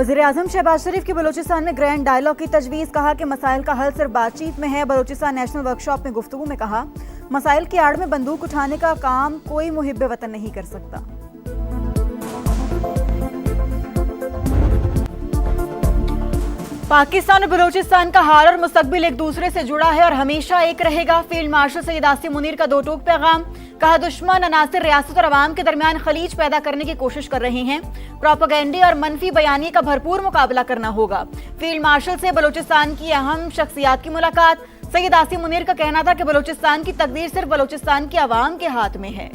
वज़ीर-ए-आज़म शहबाज शरीफ की बलूचिस्तान में ग्रैंड डायलॉग की तजवीज़। कहा कि मसाइल का हल सिर्फ बातचीत में है। बलूचिस्तान नेशनल वर्कशॉप में गुफ्तगू में कहा, मसाइल की आड़ में बंदूक उठाने का काम कोई मुहिब्बे वतन नहीं कर सकता। पाकिस्तान और बलूचिस्तान का हाल और मुस्तकबिल एक दूसरे से जुड़ा है और हमेशा एक रहेगा। फील्ड मार्शल सैयद आसिम मुनीर का दो टूक पैगाम। कहा, दुश्मन अनासिर रियासत और अवाम के दरमियान खलीज पैदा करने की कोशिश कर रहे हैं। प्रोपेगेंडे और मनफी बयानी का भरपूर मुकाबला करना होगा। फील्ड मार्शल से बलूचिस्तान की अहम शख्सियात की मुलाकात। सैयद आसिम मुनीर का कहना था कि बलूचिस्तान की तकदीर सिर्फ बलूचिस्तान की अवाम के हाथ में है।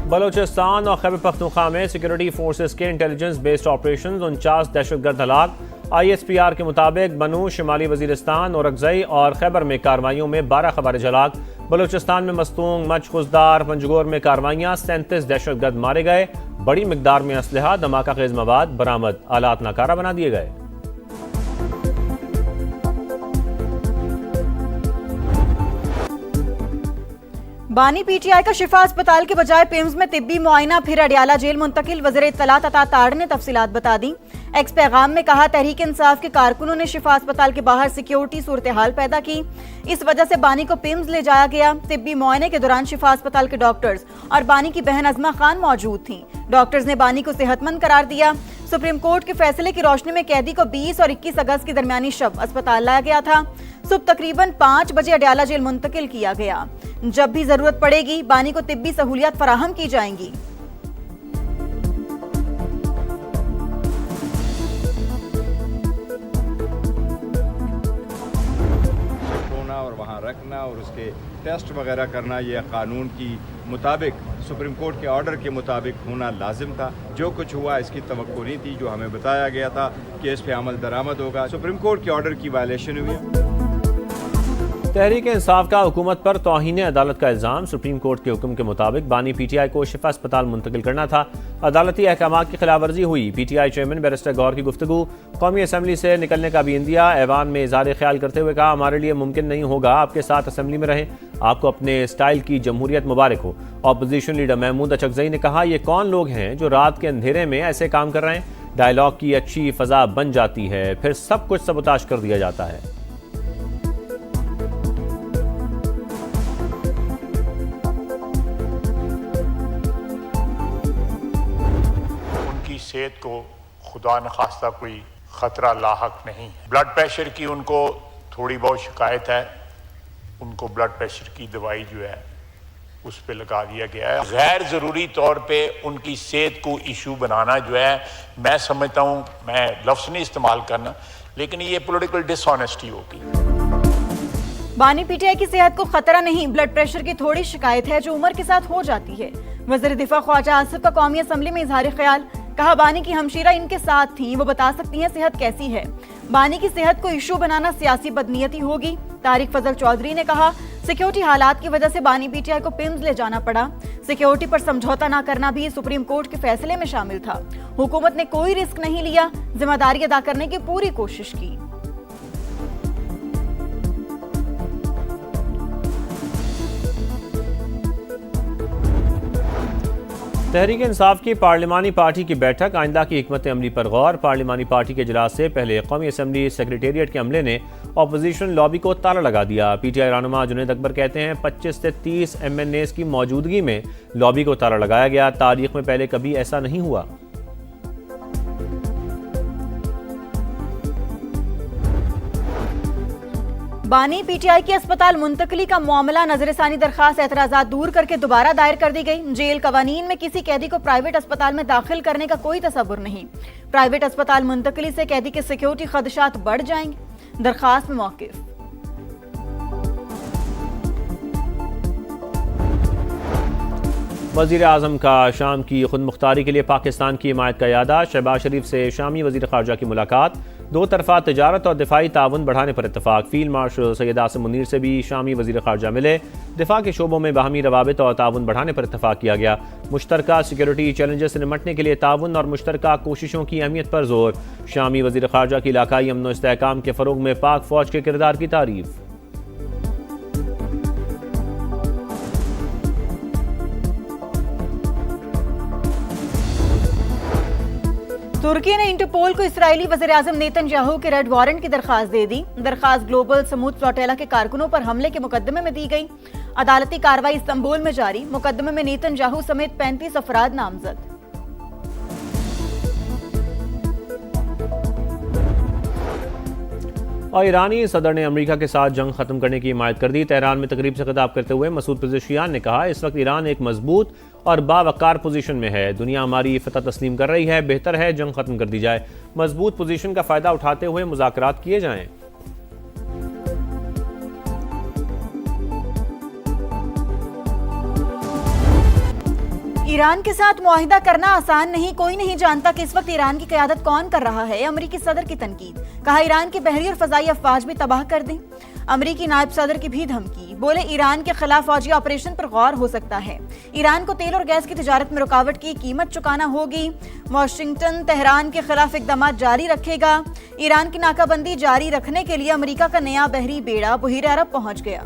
बलूचिस्तान और खैबर पख्तूनख्वा में सिक्योरिटी फोर्सेस के इंटेलिजेंस बेस्ड ऑपरेशन 49 दहशतगर्द हलाक। ISPR के मुताबिक बनू, शिमाली वजीरिस्तान, औरकजई और खैबर में कार्रवाइयों में 12 खवारिज हलाक। बलूचिस्तान में मस्तूंग, मच, खुजदार, पंजगोर में कार्रवाइयाँ। 37 दहशतगर्द मारे गए। बड़ी मिकदार में असलहा, धमाका खेज मवाद बरामद। आलात नाकारा बना दिए गए। बानी PTI का शिफा अस्पताल के बजाय पिम्स में तिब्बी मुआयना, फिर अडियाला जेल मुंतकिल। वज़ीर इत्तलात अता ताड़ ने तफसीलात बता दी। एक्स पैगाम में कहा, तहरीक इंसाफ के कारकुनों ने शिफा अस्पताल के बाहर सिक्योरिटी सूरत हाल पैदा की। इस वजह से बानी को पिम्स ले जाया गया। तिब्बी मुआयने के दौरान शिफा अस्पताल के डॉक्टर्स और बानी की बहन अजमा खान मौजूद थीं। डॉक्टर्स ने बानी को सेहतमंद करार दिया। सुप्रीम कोर्ट के फैसले की रोशनी में कैदी को 20 और 21 अगस्त की दरमियानी शब अस्पताल लाया गया था। सुबह तकरीबन 5 बजे अडियाला जेल मुंतकिल किया गया। जब भी जरूरत पड़ेगी बानी को तिब्बी सहूलियत फराहम की जाएंगी। और वहाँ रखना और उसके टेस्ट वगैरह करना, यह कानून की मुताबिक, सुप्रीम कोर्ट के ऑर्डर के मुताबिक होना लाजिम था। जो कुछ हुआ इसकी तवक्को नहीं थी। जो हमें बताया गया था कि इस पे अमल दरामद होगा, सुप्रीम कोर्ट के ऑर्डर की वायलेशन हुई है। तहरीक इंसाफ का हुकूमत पर तौहीन अदालत का इल्ज़ाम। सुप्रीम कोर्ट के हुक्म के मुताबिक बानी PTI को शिफा अस्पताल मुंतकिल करना था। अदालती अहकामात की खिलाफ वर्जी हुई। PTI चेयरमैन बैरिस्टर गौर की गुफ्तगू। कौमी असम्बली से निकलने का भी इंदिया। ऐवान में इज़हार ख्याल करते हुए कहा, हमारे लिए मुमकिन नहीं होगा आपके साथ असम्बली में रहें। आपको अपने स्टाइल की जमहूरियत मुबारक हो। अपोजिशन लीडर महमूद अचकजई ने कहा, ये कौन लोग हैं जो रात के अंधेरे में ऐसे काम कर रहे हैं। डायलॉग की अच्छी फ़ज़ा बन जाती है, फिर सब कुछ सबोताश कर दिया जाता है। सेहत को खुदा न खास्ता कोई ख़तरा लाहक नहीं है। ब्लड प्रेशर की उनको थोड़ी बहुत शिकायत है, उनको ब्लड प्रेशर की दवाई जो है उस पे लगा दिया गया है। गैर ज़रूरी तौर पे उनकी सेहत को इशू बनाना जो है, मैं समझता हूँ, मैं लफ्ज़ नहीं इस्तेमाल करना, लेकिन ये पॉलिटिकल डिसऑनेस्टी होगी। बानी PTI की सेहत को खतरा नहीं, ब्लड प्रेशर की थोड़ी शिकायत है जो उम्र के साथ हो जाती है। वज़ीर दिफा ख्वाजा आसिफ का कौमी असम्बली में इजहार ख्याल। कहा, बानी की हमशीरा इनके साथ थी, वो बता सकती हैं सेहत कैसी है। बानी की सेहत को इशू बनाना सियासी बदनीयती होगी। तारिक फजल चौधरी ने कहा, सिक्योरिटी हालात की वजह से बानी PTI को पिम्स ले जाना पड़ा। सिक्योरिटी पर समझौता न करना भी सुप्रीम कोर्ट के फैसले में शामिल था। हुकूमत ने कोई रिस्क नहीं लिया, जिम्मेदारी अदा करने की पूरी कोशिश की। तहरीक इंसाफ की पार्लिमानी पार्टी की बैठक। आइंदा की हिकमत अमली पर गौर। पार्लिमानी पार्टी के इजलास से पहले कौमी असम्बली सेक्रेटेरिएट के अमले ने अपोजिशन लॉबी को ताला लगा दिया। PTI रहनुमा जुनैद अकबर कहते हैं, 25 से 30 MNAs की मौजूदगी में लॉबी को ताला लगाया गया। तारीख में पहले कभी ऐसा नहीं हुआ। बानी PTI की अस्पताल मुंतकली का मामला नजरसानी दरखास्त एतराज़ात दूर करके दोबारा दायर कर दी गई। जेल कवानीन में किसी कैदी को प्राइवेट अस्पताल में दाखिल करने का कोई तसव्वुर नहीं। प्राइवेट अस्पताल मुंतकली से कैदी के सिक्योरिटी खदशात बढ़ जाएंगे। दरखास्त में मौक़िफ़। वज़ीर-ए-आज़म का शाम की खुद मुख्तारी के लिए पाकिस्तान की हिमायत का यादा। शहबाज शरीफ से शामी वज़ीर ख़ारजा की मुलाकात। दो तरफ़ा तजारत और दिफाई ताउन बढ़ाने पर इत्तफ़ाक़। फील्ड मार्शल सैयद आसिम मुनीर से भी शामी वज़ीर ख़ारजा मिले। दिफा के शोबों में बाहमी रवाबित और ताउन बढ़ाने पर इत्तफ़ाक़ किया गया। मुश्तरका सिक्योरिटी चैलेंजेस से निपटने के लिए ताउन और मुश्तरका कोशिशों की अहमियत पर जोर। शामी वज़ीर ख़ारजा की इलाकाई अमन व इस्तेहकाम के फ़रोग़ में पाक फ़ौज के किरदार की तारीफ़। तुर्की ने इंटरपोल को इसराइली वज़ीर-ए-आज़म नेतन्याहू के रेड वारंट की दरखास्त दे दी। दरखास्त ग्लोबल समूद फ्लोटेला के कारकुनों पर हमले के मुकदमे में दी गई। अदालती कार्रवाई इस्तांबुल में जारी। मुकदमे में नेतन्याहू समेत 35 अफराद नामजद। और ईरानी सदर ने अमेरिका के साथ जंग खत्म करने की हिमायत कर दी। तेहरान में तकरीब से खिताब करते हुए मसूद पेज़ेशियान ने कहा, इस वक्त ईरान एक मजबूत और बावकार पोजीशन में है। दुनिया हमारी फतह तस्लीम कर रही है। बेहतर है जंग खत्म कर दी जाए। मजबूत पोजीशन का फायदा उठाते हुए मुज़ाकरात किए जाएं। ईरान के साथ मुआहिदा करना आसान नहीं। कोई नहीं जानता कि इस वक्त ईरान की क़यादत कौन कर रहा है। अमरीकी सदर की तनकीद। कहा, ईरान की बहरी और फजाई अफवाज भी तबाह कर दें। अमरीकी नायब सदर की भी धमकी। बोले, ईरान के खिलाफ फौजी ऑपरेशन पर गौर हो सकता है। ईरान को तेल और गैस की तिजारत में रुकावट की कीमत चुकाना होगी। वाशिंगटन तेहरान के खिलाफ इकदाम जारी रखेगा। ईरान की नाकाबंदी जारी रखने के लिए अमरीका का नया बहरी बेड़ा बहीर अरब पहुंच गया।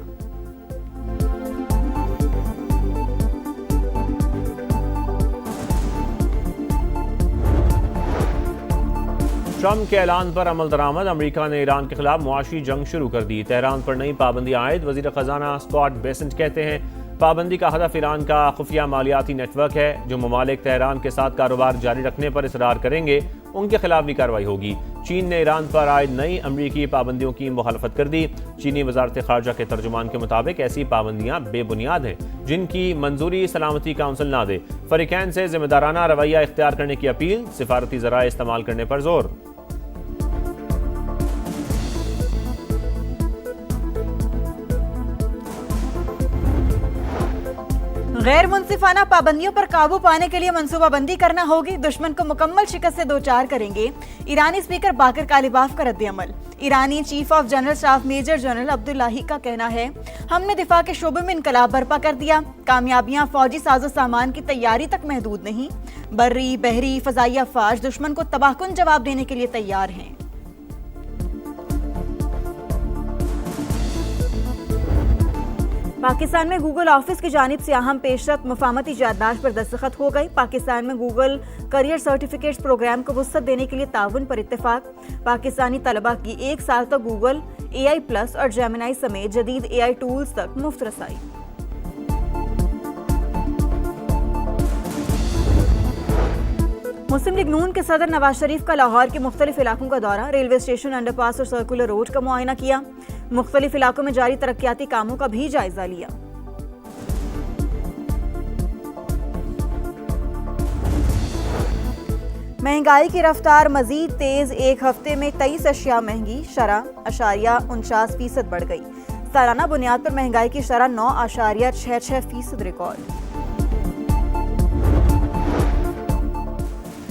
ट्रंप के ऐलान पर अमल दरामद। अमेरिका ने ईरान के खिलाफ मुआशी जंग शुरू कर दी। तेहरान पर नई पाबंदियां आयद। वजीर खजाना स्कॉट बेसेंट कहते हैं, पाबंदी का हदफ ईरान का खुफिया मालियाती नेटवर्क है। जो ममालिक तेहरान के साथ कारोबार जारी रखने पर इसरार करेंगे, उनके खिलाफ भी कार्रवाई होगी। चीन ने ईरान पर आयद नई अमरीकी पाबंदियों की मुखालफत कर दी। चीनी वजारत खारजा के तर्जुमान के मुताबिक ऐसी पाबंदियां बेबुनियाद हैं, जिनकी मंजूरी सलामती काउंसिल ना दे। फरीकैन से जिम्मेदाराना रवैया इख्तियार करने की अपील। सिफारती ज़राए इस्तेमाल करने पर जोर। गैर मुंसिफाना पाबंदियों पर काबू पाने के लिए मंसूबाबंदी करना होगी। दुश्मन को मुकम्मल शिकस्त से दो चार करेंगे। ईरानी स्पीकर बाकर कालिबाफ का रद्द-ए-अमल। ईरानी chief of general staff major general Abdollahi का कहना है, हमने दिफा के शोबे में इनकलाब बर्पा कर दिया। कामयाबियां फौजी साजो सामान की तैयारी तक महदूद नहीं। बर्री, बहरी, फजाई अफवाज दुश्मन को तबाहकुन जवाब देने के लिए तैयार हैं। पाकिस्तान में गूगल ऑफिस की जानिब से अहम पेशरफ्त मुफाहमती याददाश्त पर दस्तखत हो गई। पाकिस्तान में गूगल करियर सर्टिफिकेट्स प्रोग्राम को वुसअत देने के लिए ताउन पर इत्तेफाक। पाकिस्तानी तलबा की 1 साल तक गूगल AI प्लस और जेमिनाई समेत जदीद AI टूल्स तक मुफ्त रसाई। मुस्लिम लीग नून के सदर नवाज शरीफ का लाहौर के मुख्तलिफ इलाकों का दौरा। रेलवे स्टेशन, अंडरपास और सर्कुलर रोड का मुआयना किया। मुख्तलिफ इलाकों में जारी तरक्याती कामों का भी जायजा लिया। महंगाई की रफ्तार मजीद तेज। एक हफ्ते में 23 अशिया महंगी। शरह 49% बढ़ गई। सालाना बुनियाद पर महंगाई की शरह 9.66% रिकॉर्ड।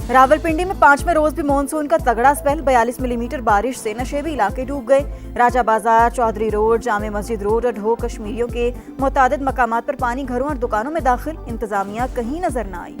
रावलपिंडी में 5वें रोज भी मानसून का तगड़ा स्पेल। 42 मिलीमीटर बारिश से नशेबी इलाके डूब गए। राजा बाजार, चौधरी रोड, जामे मस्जिद रोड और ढोक कश्मीरियों के मुतादिद मकामात पर पानी घरों और दुकानों में दाखिल। इंतजामिया कहीं नजर न आई।